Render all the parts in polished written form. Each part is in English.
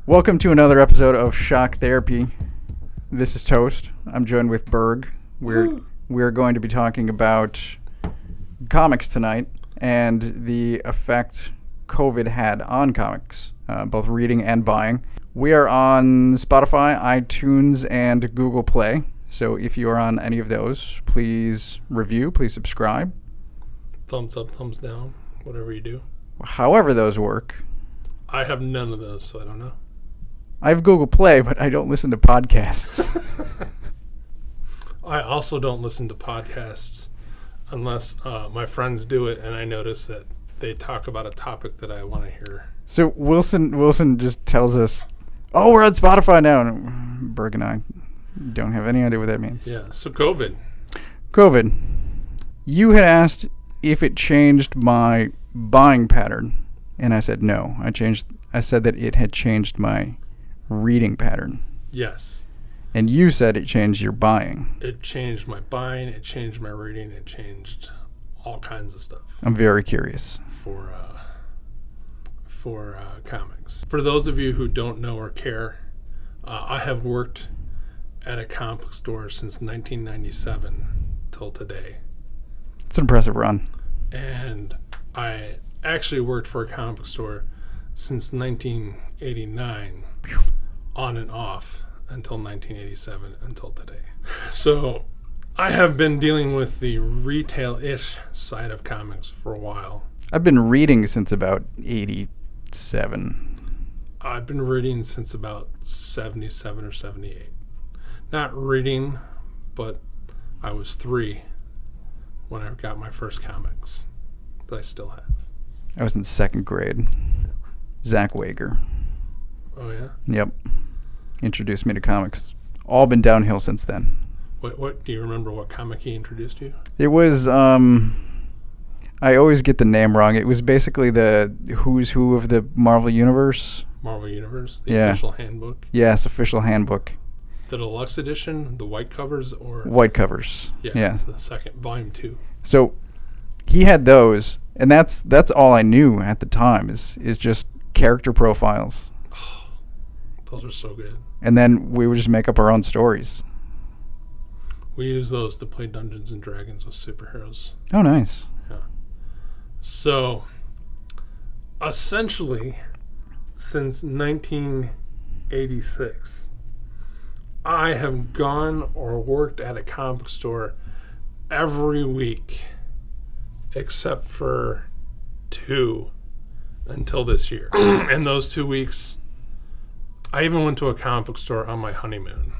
Welcome to another episode of Shock Therapy. This is Toast. I'm joined with Berg. We're going to be talking about comics tonight and the effect COVID had on comics, both reading and buying. We are on Spotify, iTunes, and Google Play. So if you are on any of those, please review, please subscribe. Thumbs up, thumbs down, whatever you do. However those work. I have none of those, so I don't know. I have Google Play, but I don't listen to podcasts. I also don't listen to podcasts unless my friends do it and I notice that they talk about a topic that I want to hear. So Wilson just tells us, oh, we're on Spotify now. And Berg and I don't have any idea what that means. Yeah, so COVID. You had asked if it changed my buying pattern, and I said no. I said that it had changed my reading pattern. Yes. And you said it changed your buying. It changed my buying, it changed my reading, it changed all kinds of stuff. I'm very curious. For comics. For those of you who don't know or care, I have worked at a comic book store since 1997 till today. It's an impressive run. And I actually worked for a comic book store since 1989, on and off until 1987, until today. So I have been dealing with the retail-ish side of comics for a while. I've been reading since about 87. I've been reading since about 77 or 78. Not reading, but I was 3 when I got my first comics, but I still have. I was in 2nd grade. Zach Wager. Oh, yeah? Yep. Introduced me to comics. All been downhill since then. What do you remember what comic he introduced you? It was, I always get the name wrong. It was basically the who's who of the Marvel Universe. Marvel Universe? The official handbook? Yes, official handbook. The deluxe edition, the white covers, or? White covers. Yeah. The second, volume 2. So he had those, and that's all I knew at the time is just character profiles. Oh, those are so good. And then we would just make up our own stories. We use those to play Dungeons and Dragons with superheroes. Oh, nice. Yeah. So, essentially, since 1986, I have gone or worked at a comic book store every week except for 2 until this year. And those 2 weeks, I even went to a comic book store on my honeymoon.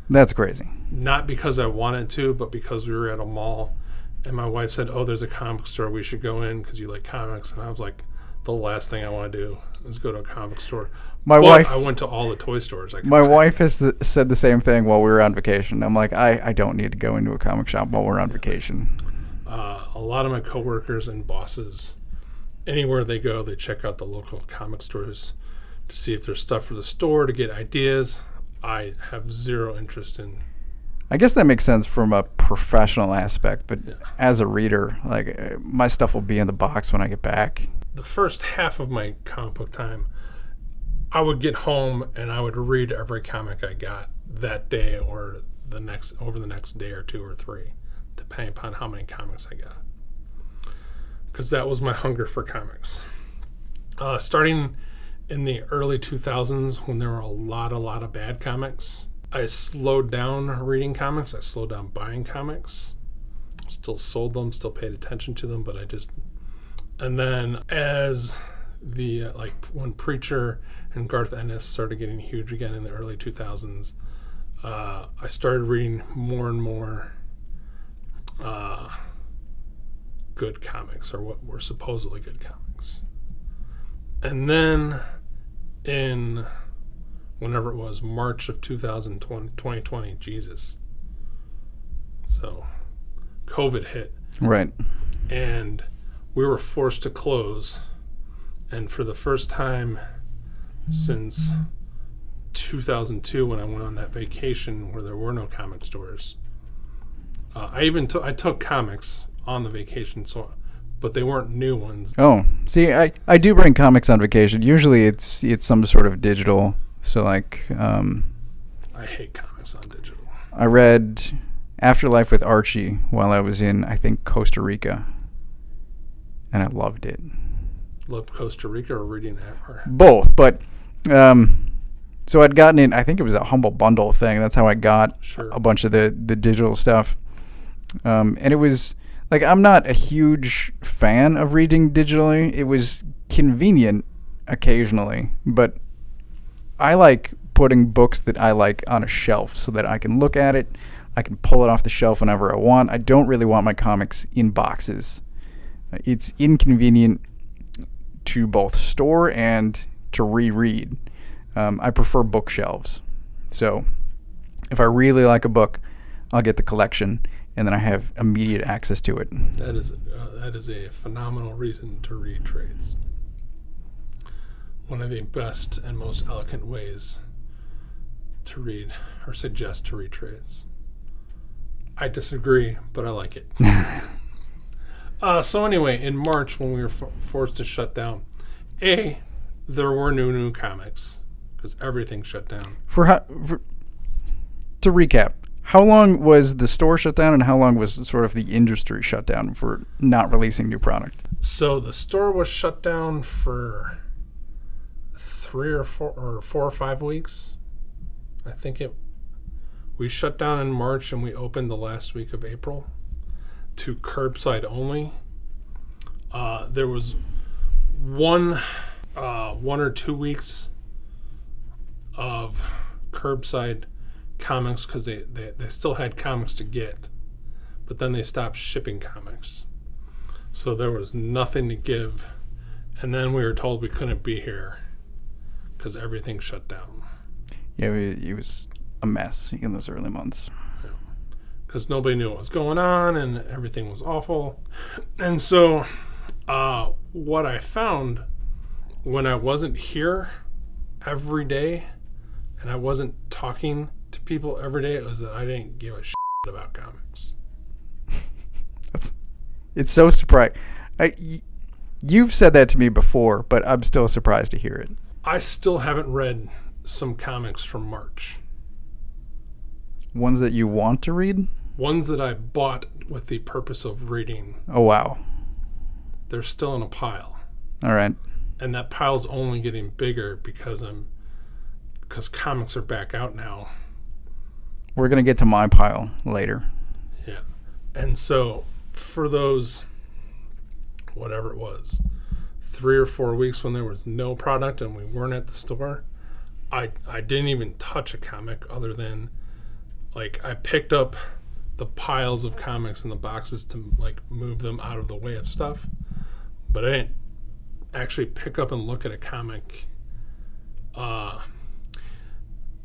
That's crazy. Not because I wanted to, but because we were at a mall and my wife said, oh, there's a comic book store, we should go in because you like comics. And I was like, the last thing I want to do is go to a comic book store. I went to all the toy stores. My wife has said the same thing while we were on vacation. I'm like, I don't need to go into a comic shop while we're on vacation. A lot of my coworkers and bosses, anywhere they go, they check out the local comic stores to see if there's stuff for the store, to get ideas. I have zero interest in. I guess that makes sense from a professional aspect, but as a reader, like my stuff will be in the box when I get back. The first half of my comic book time, I would get home and I would read every comic I got that day or over the next day or 2 or 3, depending upon how many comics I got. Because that was my hunger for comics. Starting in the early 2000s, when there were a lot of bad comics, I slowed down reading comics. I slowed down buying comics. Still sold them, still paid attention to them, but and then as when Preacher and Garth Ennis started getting huge again in the early 2000s, I started reading more and more good comics, or what were supposedly good comics. And then in whenever it was, March of 2020, Jesus. So COVID hit. Right. And we were forced to close. And for the first time since 2002, when I went on that vacation where there were no comic stores, I took comics on the vacation, but they weren't new ones. Oh, see, I do bring comics on vacation. Usually it's some sort of digital. So like, I hate comics on digital. I read Afterlife with Archie while I was in, I think, Costa Rica, and I loved it. Loved Costa Rica or reading that? Or? Both, but so I'd gotten in. I think it was a Humble Bundle thing. That's how I got a bunch of the digital stuff. And it was like, I'm not a huge fan of reading digitally. It was convenient occasionally, but I like putting books that I like on a shelf so that I can look at it. I can pull it off the shelf whenever I want. I don't really want my comics in boxes. It's inconvenient to both store and to reread. I prefer bookshelves. So if I really like a book, I'll get the collection, and then I have immediate access to it. That is a phenomenal reason to read trades. One of the best and most eloquent ways to read or suggest to read trades. I disagree, but I like it. So anyway, in March when we were forced to shut down, there were new comics because everything shut down. To recap, how long was the store shut down and how long was sort of the industry shut down for not releasing new product? So the store was shut down for 4 or 5 weeks. I think we shut down in March and we opened the last week of April to curbside only. There was one or 2 weeks of curbside comics because they still had comics to get, but then they stopped shipping comics. So there was nothing to give. And then we were told we couldn't be here because everything shut down. Yeah, it was a mess in those early months. Because nobody knew what was going on and everything was awful. And so what I found when I wasn't here every day and I wasn't talking to people every day, it was that I didn't give a shit about comics. It's so surprising. You've said that to me before, but I'm still surprised to hear it. I still haven't read some comics from March. Ones that you want to read? Ones that I bought with the purpose of reading. Oh, wow. They're still in a pile. All right. And that pile's only getting bigger because comics are back out now. We're going to get to my pile later. Yeah. And so for those, whatever it was, 3 or 4 weeks when there was no product and we weren't at the store, I didn't even touch a comic other than, like, I picked up the piles of comics in the boxes to, like, move them out of the way of stuff. But I didn't actually pick up and look at a comic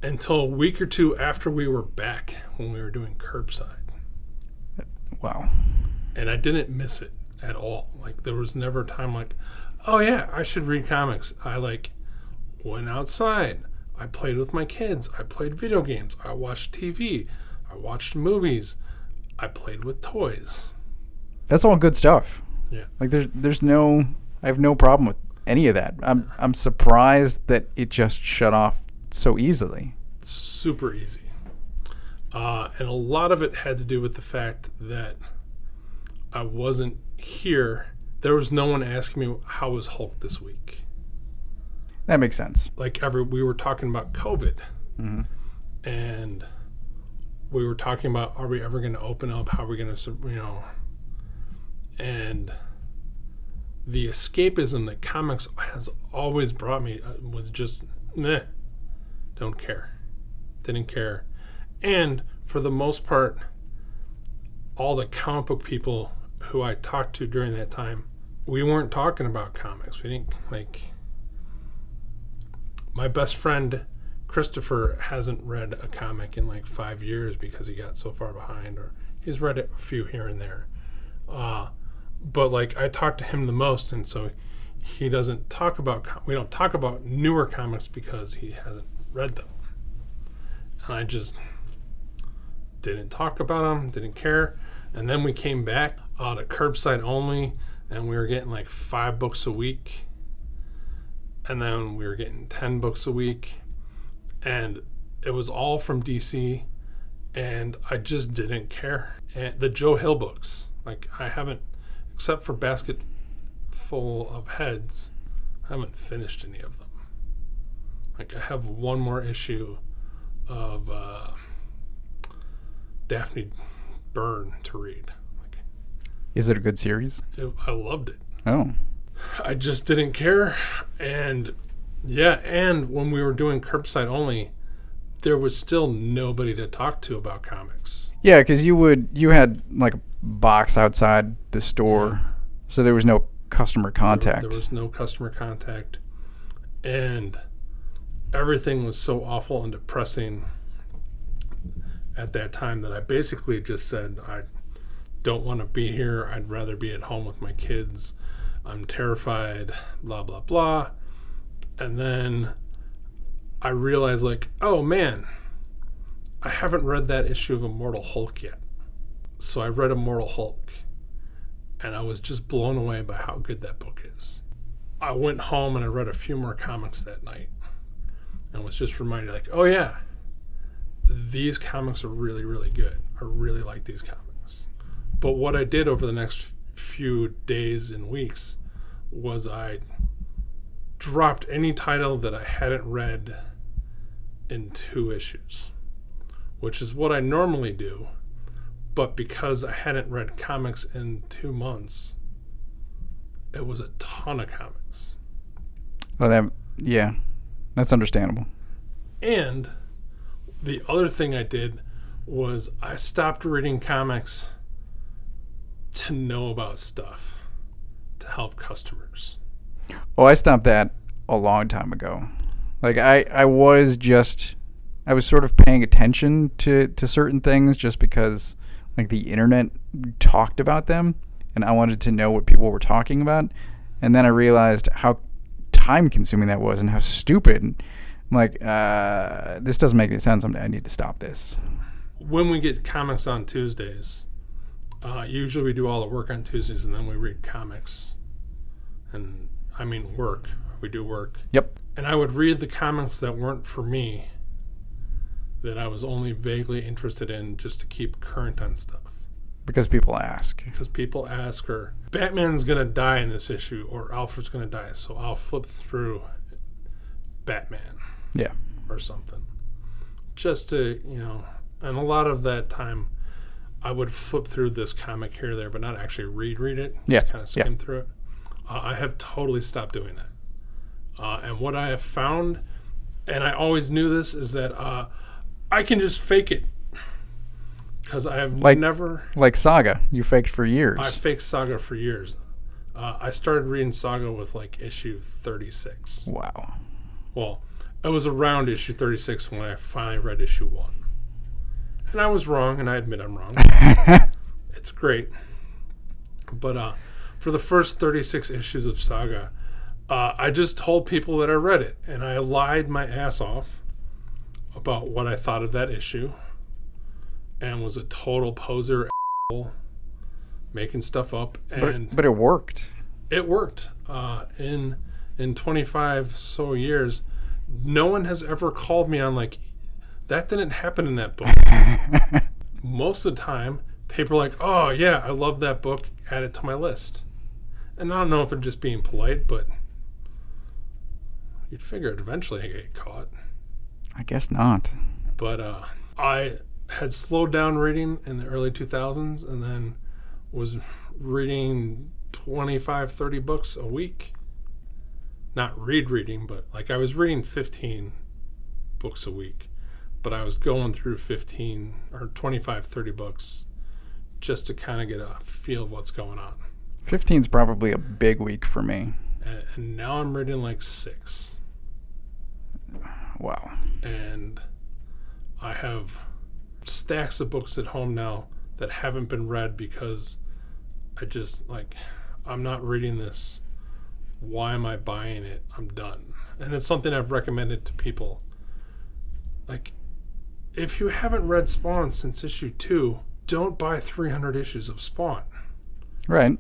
until a week or two after we were back when we were doing curbside. Wow. And I didn't miss it at all. Like, there was never a time like, oh yeah, I should read comics. I went outside. I played with my kids. I played video games. I watched TV. I watched movies. I played with toys. That's all good stuff. Yeah. Like I have no problem with any of that. I'm surprised that it just shut off so easily. It's super easy. And a lot of it had to do with the fact that I wasn't here. There was no one asking me how was Hulk this week. That makes sense. We were talking about COVID. Mm-hmm. And we were talking about, are we ever going to open up? How are we going to, and the escapism that comics has always brought me was just, don't care. Didn't care. And for the most part, all the comic book people who I talked to during that time, we weren't talking about comics. We didn't, my best friend Christopher hasn't read a comic in 5 years because he got so far behind, or he's read a few here and there. But I talk to him the most, and so he doesn't talk about, we don't talk about newer comics because he hasn't read them. And I just didn't talk about them, didn't care. And then we came back to curbside only, and we were getting like 5 books a week, and then we were getting 10 books a week, and it was all from DC, and I just didn't care. And the Joe Hill books, like I haven't, except for Basket Full of Heads, I haven't finished any of them. Like I have one more issue of Daphne Byrne to read. Like, Is it a good series? I loved it. Oh. I just didn't care. And yeah, and when we were doing curbside only, there was still nobody to talk to about comics. Yeah, because you had like a box outside the store, so there was no customer contact. There was no customer contact, and everything was so awful and depressing at that time that I basically just said, I don't want to be here. I'd rather be at home with my kids. I'm terrified, blah, blah, blah. And then I realized, like, oh man, I haven't read that issue of Immortal Hulk yet. So I read Immortal Hulk, and I was just blown away by how good that book is. I went home and I read a few more comics that night and was just reminded, like, oh yeah, these comics are really, really good. I really like these comics. But what I did over the next few days and weeks was I dropped any title that I hadn't read in 2 issues, which is what I normally do. But because I hadn't read comics in 2 months, it was a ton of comics. Well, that's understandable. And the other thing I did was I stopped reading comics to know about stuff, to help customers. Oh, I stopped that a long time ago. Like I was sort of paying attention to certain things just because like the internet talked about them and I wanted to know what people were talking about. And then I realized how time consuming that was and how stupid. I'm like, this doesn't make any sense. I need to stop this. When we get comics on Tuesdays, usually we do all the work on Tuesdays and then we read comics. And I mean work. We do work. Yep. And I would read the comics that weren't for me, that I was only vaguely interested in just to keep current on stuff. Because people ask. Or Batman's going to die in this issue, or Alfred's going to die, so I'll flip through Batman. Yeah. Or something. Just to, and a lot of that time I would flip through this comic here or there, but not actually read it. Yeah. Just kind of skim through it. I have totally stopped doing that. And what I have found, and I always knew this, is that I can just fake it. Because I have never... Like Saga. You faked for years. I faked Saga for years. I started reading Saga with like issue 36. Wow. Well, it was around issue 36 when I finally read issue 1. And I was wrong, and I admit I'm wrong. It's great. But for the first 36 issues of Saga, I just told people that I read it, and I lied my ass off about what I thought of that issue, and was a total poser, making stuff up. And but it worked. It worked. In 25 so years, no one has ever called me on like, that didn't happen in that book. Most of the time, people are like, oh yeah, I love that book, add it to my list. And I don't know if they're just being polite, but you'd figure it eventually I'd get caught. I guess not. But I had slowed down reading in the early 2000s and then was reading 25, 30 books a week. Not reading, but like I was reading 15 books a week. But I was going through 15 or 25, 30 books just to kind of get a feel of what's going on. 15 is probably a big week for me. And now I'm reading like 6. Wow. And I have stacks of books at home now that haven't been read because I just I'm not reading this. Why am I buying it? I'm done. And it's something I've recommended to people. Like, if you haven't read Spawn since issue 2, don't buy 300 issues of Spawn. Right.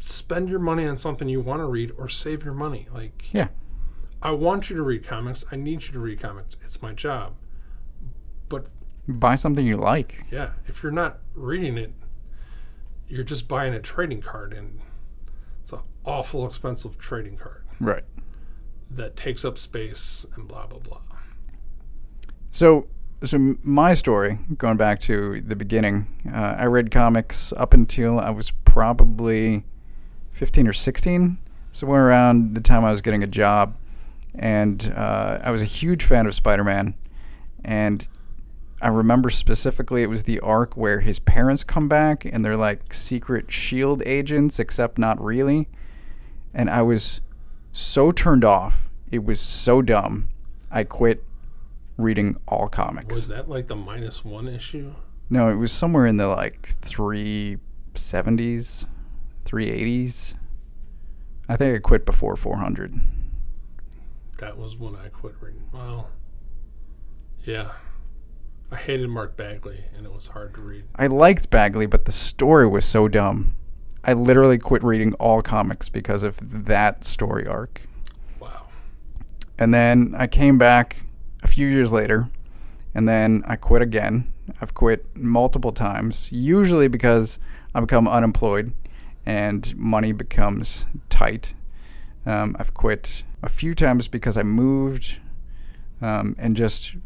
spend your money on something you want to read or save your money. Like, Yeah. I want you to read comics. I need you to read comics. It's my job. But Buy something you like. yeah, if you're not reading it, you're just buying a trading card, and it's an awful expensive trading card Right. that takes up space and blah, blah, blah. So my story, going back to the beginning, I read comics up until I was probably 15 or 16, somewhere around the time I was getting a job. And I was a huge fan of Spider-Man. And I remember specifically it was the arc where his parents come back and they're like secret SHIELD agents, except not really. And I was so turned off. It was so dumb. I quit reading all comics. Was that like the -1 issue? No, it was somewhere in the like 370s, 380s. I think I quit before 400. That was when I quit reading. Well, yeah. I hated Mark Bagley, and it was hard to read. I liked Bagley, but the story was so dumb. I literally quit reading all comics because of that story arc. Wow. And then I came back a few years later, and then I quit again. I've quit multiple times, usually because I become unemployed and money becomes tight. I've quit a few times because I moved, and just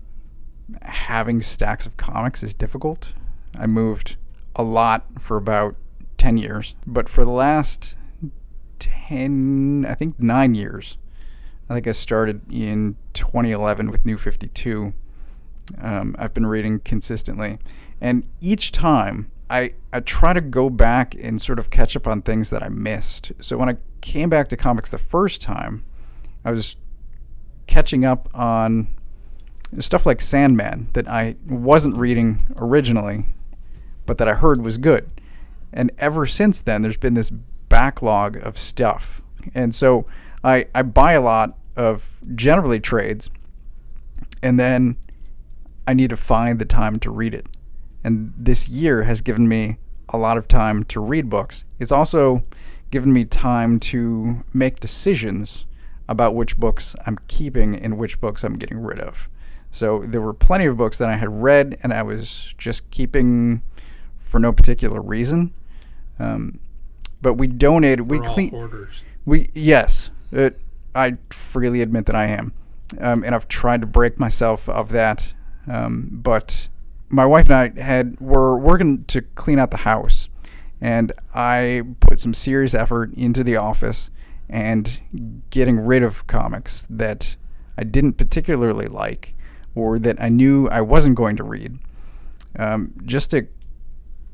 having stacks of comics is difficult. I moved a lot for about 10 years, but for the last 9 years, I think I started in 2011 with New 52. I've been reading consistently, and each time I try to go back and sort of catch up on things that I missed. So when I came back to comics the first time, I was catching up on stuff like Sandman that I wasn't reading originally, but that I heard was good. And ever since then, there's been this backlog of stuff. And so I buy a lot of generally trades, and then I need to find the time to read it. And this year has given me a lot of time to read books. It's also given me time to make decisions about which books I'm keeping and which books I'm getting rid of. So there were plenty of books that I had read and I was just keeping for no particular reason. But we donated. We're all hoarders. Yes, I freely admit that I am, and I've tried to break myself of that. But my wife and I were working to clean out the house, and I put some serious effort into the office and getting rid of comics that I didn't particularly like or that I knew I wasn't going to read, just to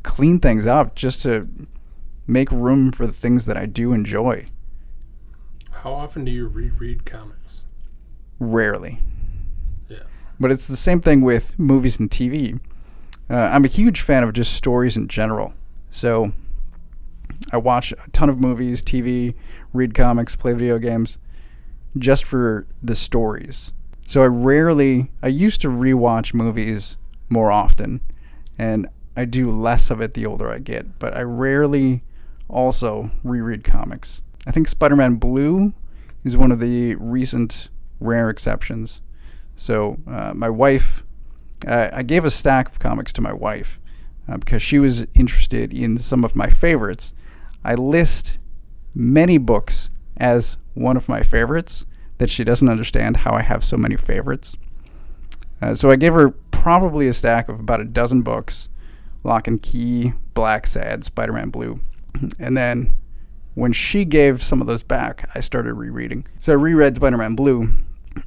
clean things up, just to make room for the things that I do enjoy. How often do you reread comics? Rarely. Yeah. But it's the same thing with movies and TV. I'm a huge fan of just stories in general. So I watch a ton of movies, TV, read comics, play video games, just for the stories. So I used to rewatch movies more often, and I do less of it the older I get, but I rarely also reread comics. I think Spider-Man Blue is one of the recent rare exceptions. So my wife, I gave a stack of comics to my wife because she was interested in some of my favorites. I list many books as one of my favorites that she doesn't understand how I have so many favorites. So I gave her probably a stack of about a dozen books: Lock and Key, Black Sad, Spider-Man Blue. And then when she gave some of those back, I started rereading. So I reread Spider-Man Blue,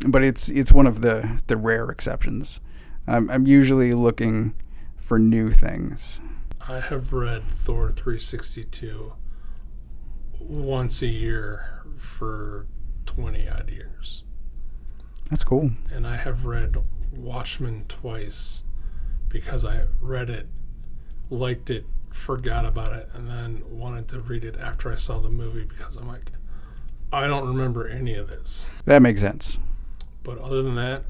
but it's one of the rare exceptions. I'm usually looking for new things. I have read Thor 362 once a year for 20 odd years. That's cool. And I have read Watchmen twice because I read it, liked it, forgot about it, and then wanted to read it after I saw the movie because I'm like, I don't remember any of this. That makes sense. But other than that,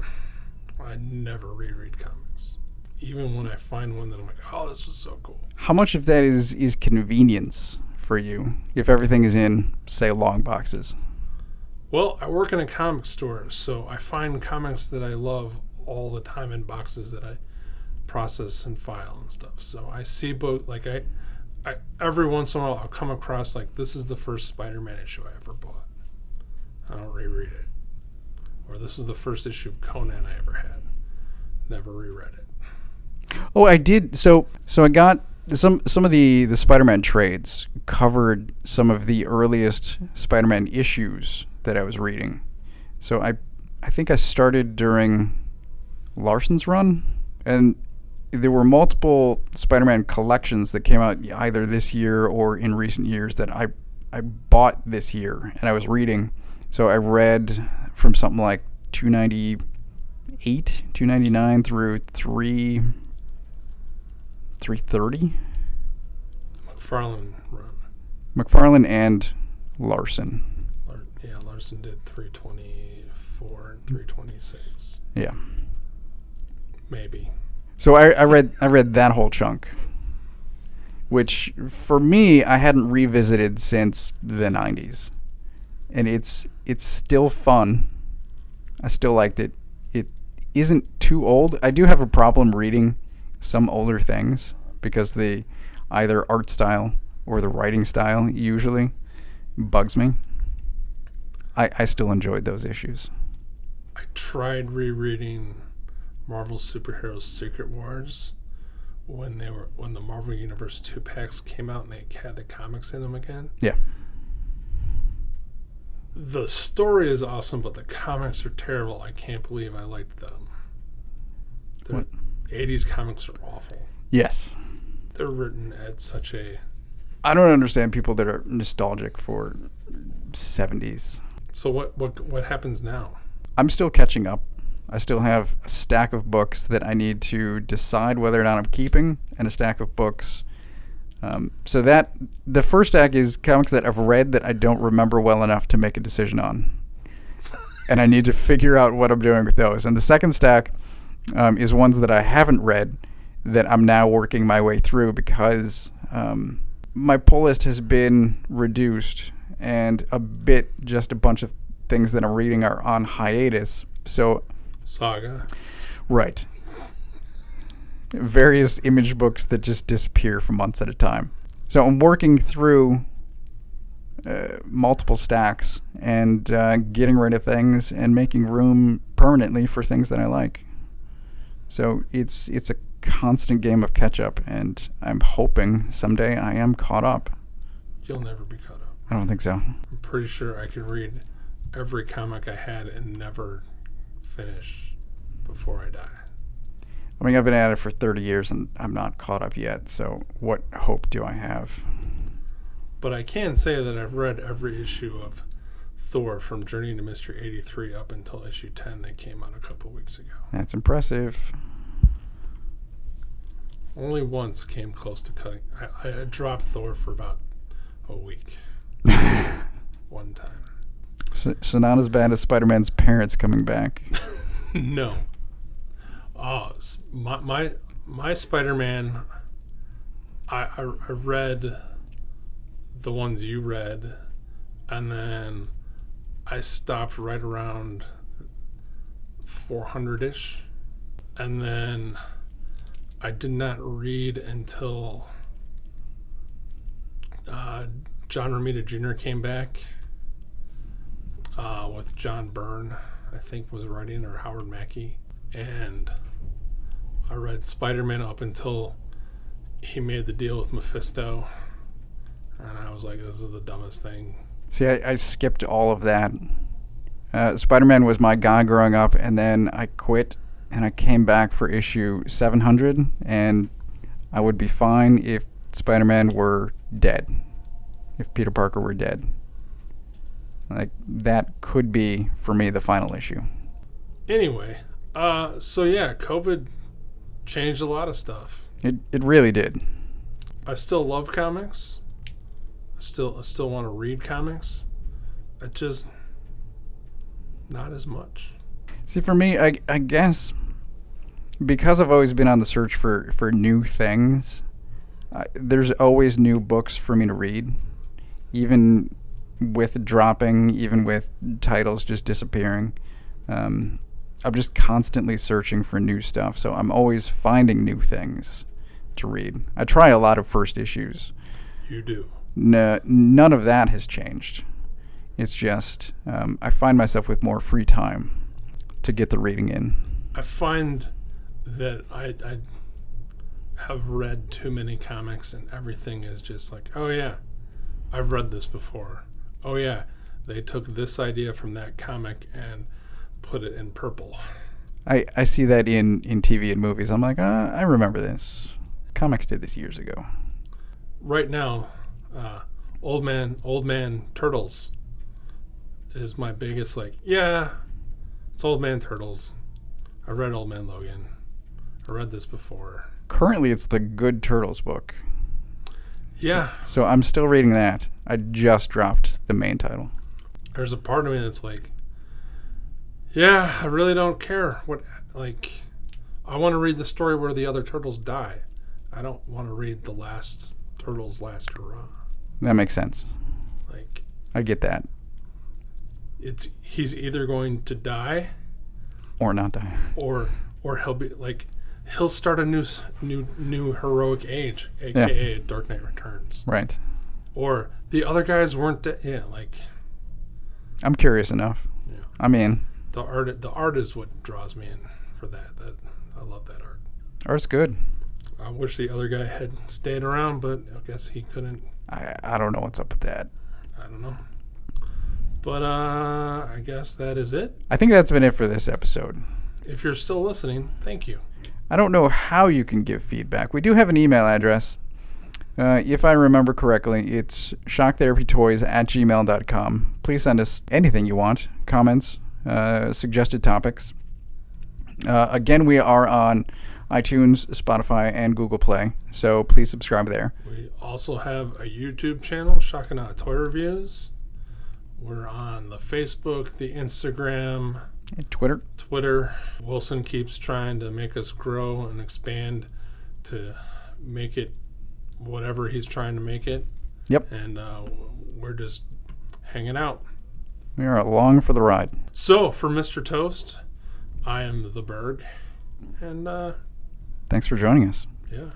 I never reread comics. Even when I find one that I'm like, oh, this was so cool. How much of that is convenience for you if everything is in, say, long boxes? Well, I work in a comic store, so I find comics that I love all the time in boxes that I process and file and stuff. So I see both, like I every once in a while I'll come across, like, this is the first Spider-Man issue I ever bought. I don't reread it. Or this is the first issue of Conan I ever had. Never reread it. Oh, I did. So I got some of the Spider-Man trades covered some of the earliest Spider-Man issues that I was reading. So I think I started during Larson's run, and there were multiple Spider-Man collections that came out either this year or in recent years that I bought this year and I was reading. So I read from something like 298, 299 through 330. McFarlane run. McFarlane and Larson. Larson did 324 and 326. Yeah. Maybe. So I read that whole chunk, which for me I hadn't revisited since the 90s, and it's still fun. I still liked it. It isn't too old. I do have a problem reading some older things because the either art style or the writing style usually bugs me. I still enjoyed those issues. I tried rereading Marvel Superheroes Secret Wars when the Marvel Universe 2-packs came out and they had the comics in them again. Yeah. The story is awesome, but the comics are terrible. I can't believe I liked them. The 80s comics are awful. Yes. They're written at such a... I don't understand people that are nostalgic for 70s. So what happens now? I'm still catching up. I still have a stack of books that I need to decide whether or not I'm keeping, and a stack of books. So that the first stack is comics that I've read that I don't remember well enough to make a decision on, and I need to figure out what I'm doing with those. And the second stack is ones that I haven't read that I'm now working my way through because my pull list has been reduced, and just a bunch of things that I'm reading are on hiatus. So Saga. Right. Various image books that just disappear for months at a time. So I'm working through multiple stacks and getting rid of things and making room permanently for things that I like. So it's a constant game of catch up, and I'm hoping someday I am caught up. You'll never be caught up. I don't think so. I'm pretty sure I could read every comic I had and never finish before I die. I mean, I've been at it for 30 years and I'm not caught up yet, so what hope do I have? But I can say that I've read every issue of Thor from Journey to Mystery 83 up until issue 10 that came out a couple weeks ago. That's impressive. Only once came close to cutting. I dropped Thor for about a week. One time. So not as bad as Spider-Man's parents coming back. No. My Spider-Man, I read the ones you read, and then I stopped right around 400-ish, and then I did not read until John Romita Jr. came back with John Byrne, I think was writing, or Howard Mackey, and I read Spider-Man up until he made the deal with Mephisto, and I was like, this is the dumbest thing. See, I skipped all of that. Spider-Man was my guy growing up, and then I quit, and I came back for issue 700, and I would be fine if Spider-Man were dead, if Peter Parker were dead. Like, that could be, for me, the final issue. Anyway, so yeah, COVID changed a lot of stuff. It really did. I still love comics. I still want to read comics. It just not as much. See, for me, I guess because I've always been on the search for new things, there's always new books for me to read. even with dropping, even with titles just disappearing. I'm just constantly searching for new stuff, so I'm always finding new things to read. I try a lot of first issues. You do. None of that has changed. It's just I find myself with more free time to get the reading in. I find that I have read too many comics and everything is just like, oh yeah, I've read this before. Oh yeah, they took this idea from that comic and put it in purple. I see that in TV and movies. I'm like, I remember this. Comics did this years ago. Right now, Old Man Turtles is my biggest, like, yeah, it's Old Man Turtles. I read Old Man Logan. I read this before. Currently, it's the Good Turtles book. Yeah. So I'm still reading that. I just dropped the main title. There's a part of me that's like, yeah, I really don't care what, like, I want to read the story where the other turtles die. I don't want to read the last turtle's last hurrah. That makes sense. Like, I get that. He's either going to die Or not die. or he'll be like, he'll start a new heroic age, aka Dark Knight Returns. Right. Or the other guys weren't like, I'm curious enough. Yeah. I mean, the art is what draws me in for that. I love that art. Art's good. I wish the other guy had stayed around, but I guess he couldn't. I don't know what's up with that. I don't know. But I guess that is it. I think that's been it for this episode. If you're still listening, thank you. I don't know how you can give feedback. We do have an email address. If I remember correctly, it's shocktherapytoys@gmail.com. Please send us anything you want, comments, suggested topics. Again, we are on iTunes, Spotify, and Google Play, so please subscribe there. We also have a YouTube channel, Shocking Out Toy Reviews. We're on the Facebook, the Instagram, And Twitter. Wilson keeps trying to make us grow and expand to make it whatever he's trying to make it. Yep. And we're just hanging out. We are along for the ride. So, for Mr. Toast, I am the Berg. And, Thanks for joining us. yeah.